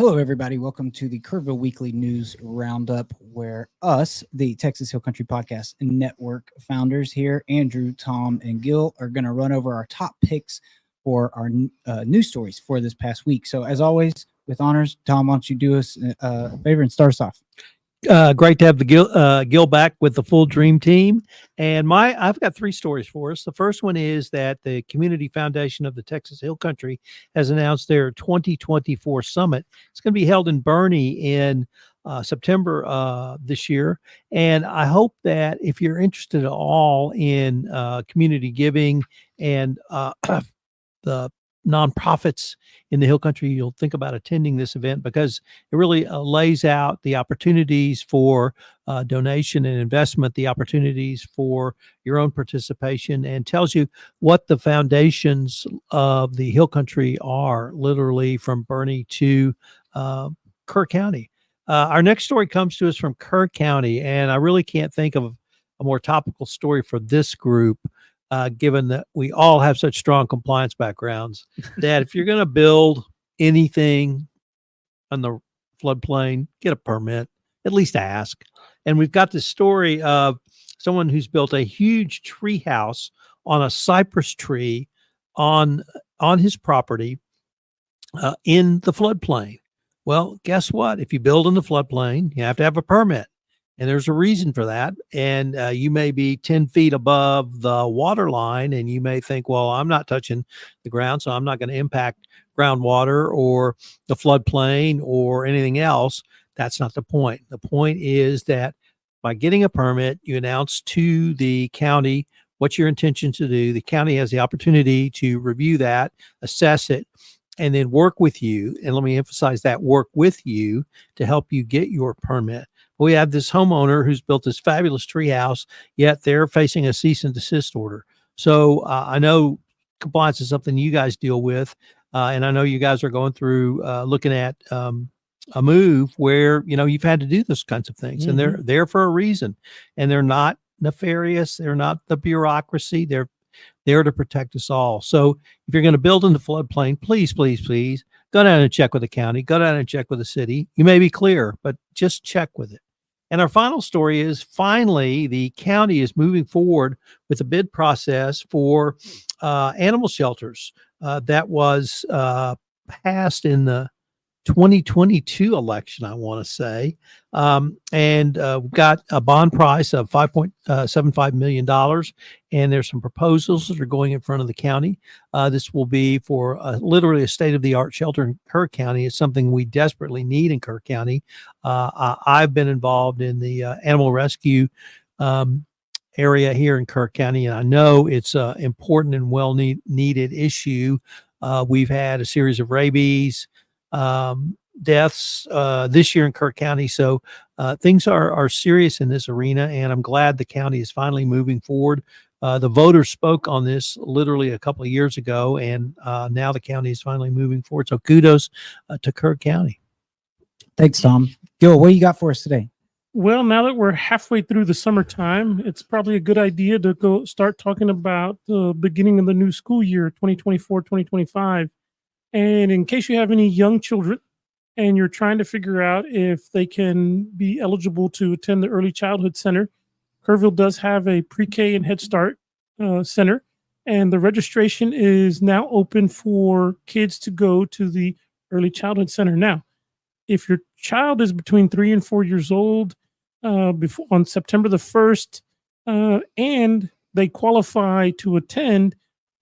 Hello, everybody. Welcome to the Kerrville Weekly News Roundup, where us, the Texas Hill Country Podcast Network founders here, Andrew, Tom, and Gil, are going to run over our top picks for our news stories for this past week. So, as always, with honors, Tom, why don't you do us a favor and start us off? Great to have the Gil back with the full dream team. And I've got three stories for us. The first one is that the Community Foundation of the Texas Hill Country has announced their 2024 summit. It's going to be held in Bernie in September this year. And I hope that if you're interested at all in community giving and the nonprofits in the Hill Country, you'll think about attending this event because it really lays out the opportunities for donation and investment, the opportunities for your own participation, and tells you what the foundations of the Hill Country are, literally from Bernie to Kerr County. Our next story comes to us from Kerr County, and I really can't think of a more topical story for this group, given that we all have such strong compliance backgrounds, that if you're going to build anything on the floodplain, get a permit, at least ask. And we've got this story of someone who's built a huge tree house on a cypress tree on his property in the floodplain. Well, guess what? If you build in the floodplain, you have to have a permit. And there's a reason for that. And you may be 10 feet above the water line, and you may think, well, I'm not touching the ground, so I'm not going to impact groundwater or the floodplain or anything else. That's not the point. The point is that by getting a permit, you announce to the county what your intention to do. The county has the opportunity to review that, assess it, and then work with you. And let me emphasize that, work with you to help you get your permit. We have this homeowner who's built this fabulous tree house, yet they're facing a cease and desist order. So I know compliance is something you guys deal with, and I know you guys are going through looking at a move where, you know, you've had to do those kinds of things, and they're there for a reason, and they're not nefarious. They're not the bureaucracy. They're there to protect us all. So if you're going to build in the floodplain, please, please, please go down and check with the county, go down and check with the city. You may be clear, but just check with it. And our final story is, finally, the county is moving forward with a bid process for animal shelters that was passed in the 2022 election, I want to say. And we've got a bond price of $5.75 million. And there's some proposals that are going in front of the county. This will be for literally a state-of-the-art shelter in Kerr County. It's something we desperately need in Kerr County. I've been involved in the animal rescue area here in Kerr County, and I know it's an important and well-needed issue. We've had a series of rabies deaths this year in Kerr County. So things are serious in this arena, and I'm glad the county is finally moving forward. The voters spoke on this literally a couple of years ago, and now the county is finally moving forward. So kudos to Kerr County. Thanks, Tom. Gil, what do you got for us today? Well, now that we're halfway through the summertime, it's probably a good idea to go start talking about the beginning of the new school year, 2024-2025. And in case you have any young children and you're trying to figure out if they can be eligible to attend the Early Childhood Center, Kerrville does have a pre-K and Head Start center, and the registration is now open for kids to go to the Early Childhood Center. Now, if your child is between 3 and 4 years old on September the 1st, and they qualify to attend,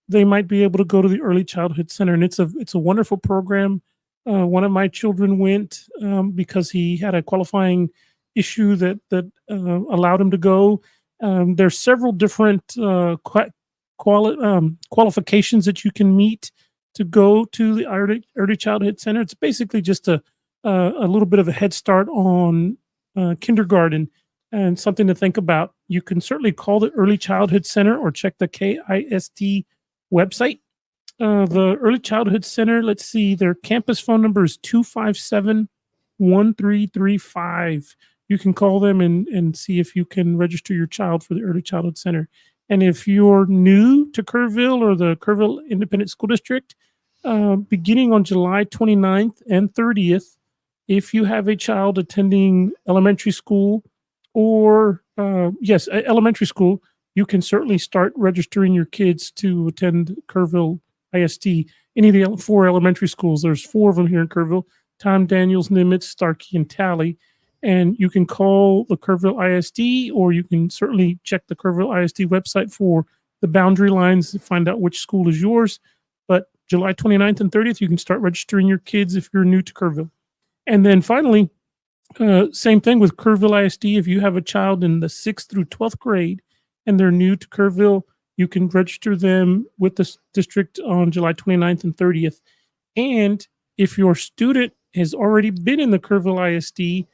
they might be able to go to the Early Childhood Center. And it's a wonderful program. One of my children went because he had a qualifying issue that allowed him to go. There's several different qualifications that you can meet to go to the Early Childhood Center. It's basically just a little bit of a head start on kindergarten, and something to think about. You can certainly call the Early Childhood Center or check the KISD website. The Early Childhood Center, let's see, their campus phone number is 257-1335. You can call them and see if you can register your child for the Early Childhood Center. And if you're new to Kerrville or the Kerrville Independent School District, beginning on July 29th and 30th, if you have a child attending elementary school or, elementary school, you can certainly start registering your kids to attend Kerrville ISD. Any of the 4 elementary schools, there's 4 of them here in Kerrville: Tom, Daniels, Nimitz, Starkey, and Tally. And you can call the Kerrville ISD, or you can certainly check the Kerrville ISD website for the boundary lines to find out which school is yours. But July 29th and 30th, you can start registering your kids if you're new to Kerrville. And then finally, same thing with Kerrville ISD. If you have a child in the 6th through 12th grade and they're new to Kerrville, you can register them with the district on July 29th and 30th. And if your student has already been in the Kerrville ISD,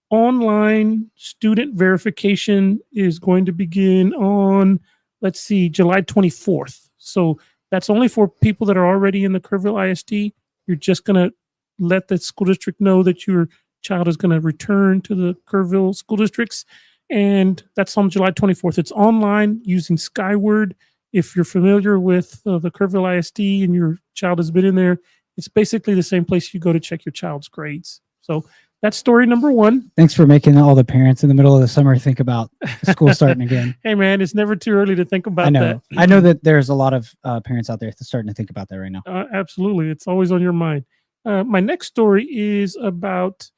online student verification is going to begin on, July 24th. So that's only for people that are already in the Kerrville ISD. You're just going to let the school district know that your child is going to return to the Kerrville school districts. And that's on July 24th. It's online using Skyward. If you're familiar with the Kerrville ISD and your child has been in there, it's basically the same place you go to check your child's grades. So that's story number 1. Thanks for making all the parents in the middle of the summer think about school starting again. Hey, man, it's never too early to think about I know. that. I know that there's a lot of parents out there that's starting to think about that right now. Absolutely. It's always on your mind. My next story is about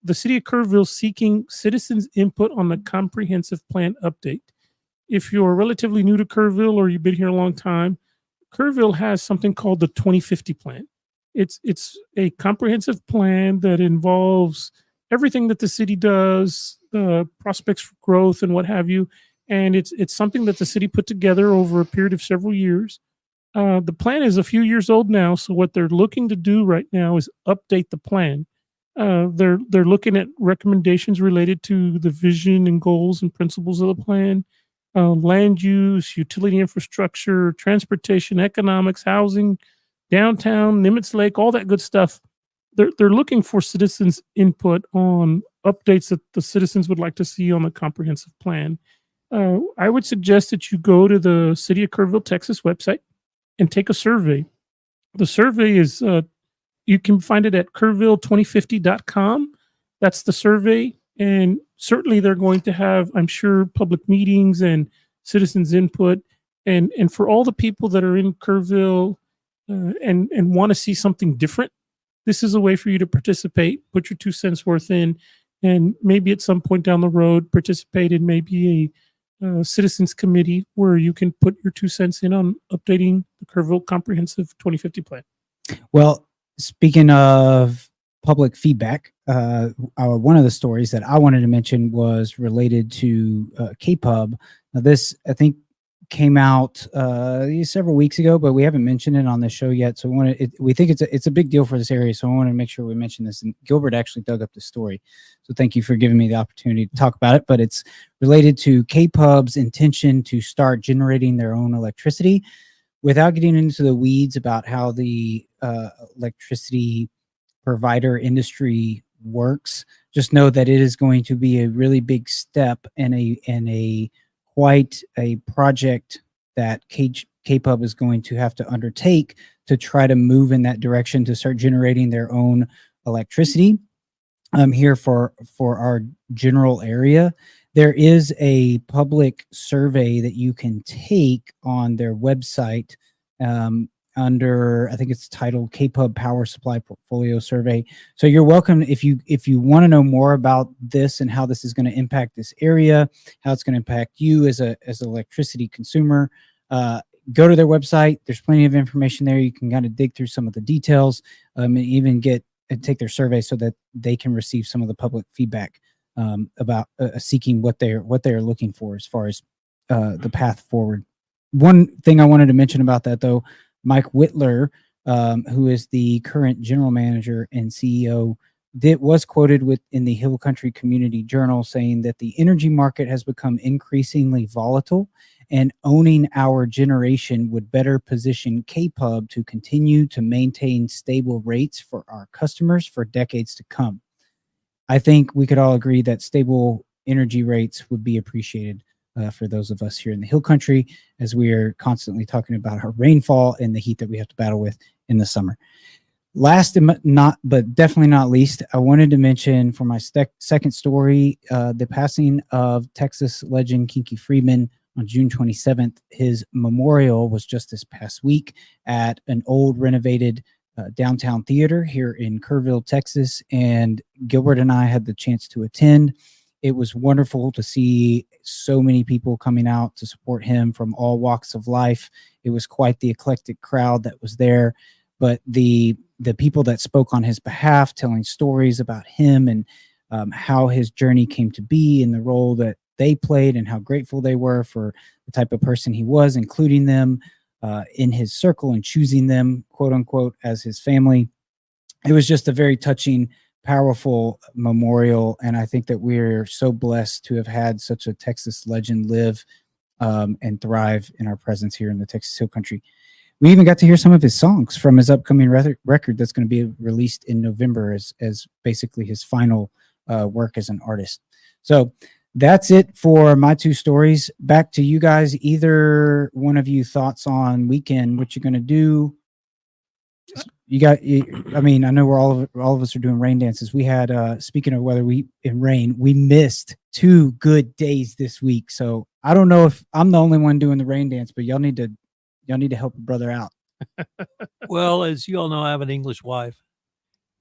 the city of Kerrville seeking citizens' input on the comprehensive plan update. If you're relatively new to Kerrville or you've been here a long time, Kerrville has something called the 2050 plan. It's a comprehensive plan that involves everything that the city does, prospects for growth and what have you. And it's something that the city put together over a period of several years. The plan is a few years old now, so what they're looking to do right now is update the plan. They're looking at recommendations related to the vision and goals and principles of the plan, land use, utility infrastructure, transportation, economics, housing, downtown, Nimitz Lake, all that good stuff. They're looking for citizens' input on updates that the citizens would like to see on the comprehensive plan. I would suggest that you go to the City of Kerrville, Texas website and take a survey. The survey is, you can find it at kerrville2050.com. That's the survey. And certainly they're going to have, I'm sure, public meetings and citizens' input. And for all the people that are in Kerrville and want to see something different, this is a way for you to participate, put your 2 cents worth in, and maybe at some point down the road, participate in maybe a citizens committee where you can put your 2 cents in on updating the Kerrville Comprehensive 2050 plan. Well, speaking of public feedback, one of the stories that I wanted to mention was related to KPUB. Now, this, I think, came out several weeks ago, but we haven't mentioned it on the show yet. So we think it's a big deal for this area. So I want to make sure we mention this. And Gilbert actually dug up the story. So thank you for giving me the opportunity to talk about it. But it's related to KPUB's intention to start generating their own electricity. Without getting into the weeds about how the electricity provider industry works, just know that it is going to be a really big step and a quite a project that KPUB is going to have to undertake to try to move in that direction to start generating their own electricity. Here for our general area, there is a public survey that you can take on their website under, I think it's titled KPUB Power Supply Portfolio Survey. So you're welcome if you want to know more about this and how this is going to impact this area, how it's going to impact you as an electricity consumer. Go to their website. There's plenty of information there. You can kind of dig through some of the details and even take their survey so that they can receive some of the public feedback about seeking what they're looking for as far as the path forward. One thing I wanted to mention about that, though, Mike Whitler, who is the current general manager and CEO, was quoted in the Hill Country Community Journal saying that the energy market has become increasingly volatile, and owning our generation would better position KPUB to continue to maintain stable rates for our customers for decades to come. I think we could all agree that stable energy rates would be appreciated for those of us here in the Hill Country, as we are constantly talking about our rainfall and the heat that we have to battle with in the summer. Last but definitely not least, I wanted to mention for my second story, the passing of Texas legend Kinky Friedman on June 27th. His memorial was just this past week at an old renovated downtown theater here in Kerrville, Texas, and Gilbert and I had the chance to attend. It was wonderful to see so many people coming out to support him from all walks of life. It was quite the eclectic crowd that was there, but the people that spoke on his behalf, telling stories about him and how his journey came to be and the role that they played and how grateful they were for the type of person he was, including them in his circle and choosing them, quote unquote, as his family. It was just a very touching, powerful memorial. And I think that we're so blessed to have had such a Texas legend live and thrive in our presence here in the Texas Hill Country. We even got to hear some of his songs from his upcoming record that's going to be released in November as basically his final work as an artist. So that's it for my two stories. Back to you guys. Either one of you thoughts on weekend, what you're going to do? I mean, I know all of us are doing rain dances. We had, speaking of weather, we missed 2 good days this week. So I don't know if I'm the only one doing the rain dance, but y'all need to help a brother out. Well, as you all know, I have an English wife,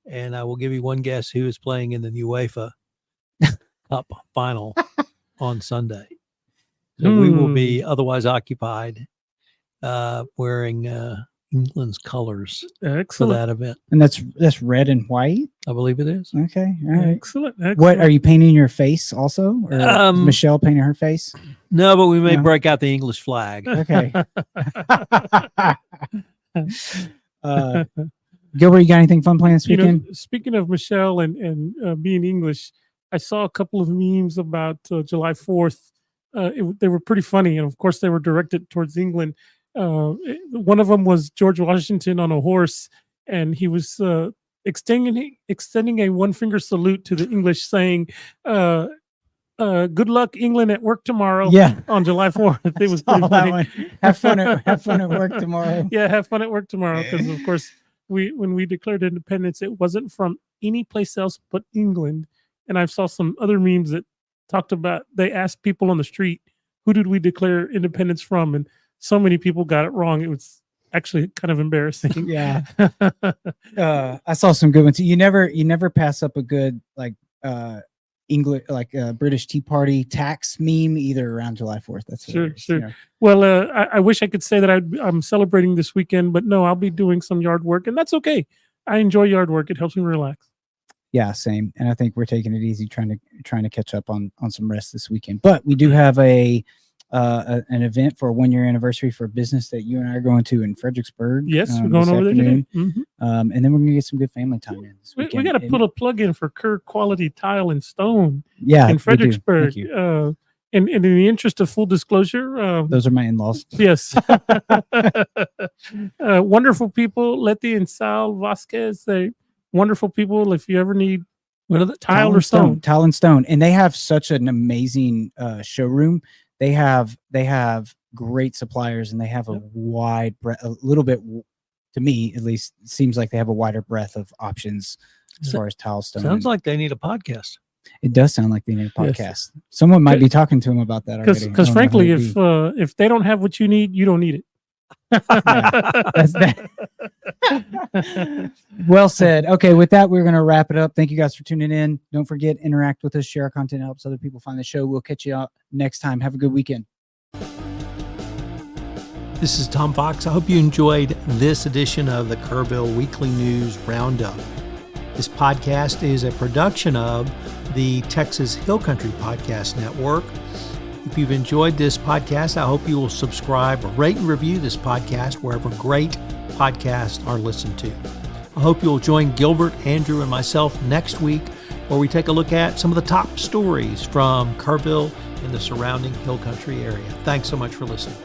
and I will give you one guess who is playing in the UEFA Cup final on Sunday. So we will be otherwise occupied wearing England's colors for that event. And that's red and white? I believe it is. Okay. All right. Excellent. What, are you painting your face also? Or is Michelle painting her face? No, but we may break out the English flag. Okay. Gilbert, you got anything fun planned this weekend? Speaking of Michelle and being English, I saw a couple of memes about July 4th. They were pretty funny. And of course, they were directed towards England. One of them was George Washington on a horse, and he was extending a one-finger salute to the English, saying, good luck, England, at work tomorrow. Yeah. On July 4th. It was pretty funny. Have fun at work tomorrow. Yeah, have fun at work tomorrow. Because of course, when we declared independence, it wasn't from any place else but England. And I saw some other memes that talked about, they asked people on the street, who did we declare independence from? And so many people got it wrong. It was actually kind of embarrassing. Yeah. I saw some good ones. You never pass up a good English, British Tea Party tax meme either around July 4th. That's sure. You know. Well, I wish I could say that I'm celebrating this weekend, but no, I'll be doing some yard work, and that's okay. I enjoy yard work. It helps me relax. Yeah, same. And I think we're taking it easy, trying to catch up on some rest this weekend. But we do have an event for a 1-year anniversary for a business that you and I are going to in Fredericksburg. Yes, we're going over there today. Mm-hmm. And then we're going to get some good family time in this weekend. We got to put a plug in for Kerr Quality Tile and Stone. Yeah, in Fredericksburg. And in the interest of full disclosure, those are my in-laws. Yes. Wonderful people. Letty and Sal Vasquez. They wonderful people. If you ever need tile or stone. Tile and stone. And they have such an amazing showroom. They have great suppliers, and they have a wide breadth, a little bit, to me at least, it seems like they have a wider breadth of options as far as tile stone. Sounds like they need a podcast. It does sound like they need a podcast. Yes. Someone might be talking to them about that already. Because frankly, if they don't have what you need, you don't need it. Well said. Okay, with that, we're going to wrap it up. Thank you guys for tuning in. Don't forget, interact with us, share our content, helps other people find the show. We'll catch you out next time. Have a good weekend. This is Tom Fox. I hope you enjoyed this edition of the Kerrville Weekly News Roundup. This podcast is a production of the Texas Hill Country Podcast Network. If you've enjoyed this podcast, I hope you will subscribe, rate and review this podcast wherever great podcasts are listened to. I hope you'll join Gilbert, Andrew, and myself next week, where we take a look at some of the top stories from Kerrville and the surrounding Hill Country area. Thanks so much for listening.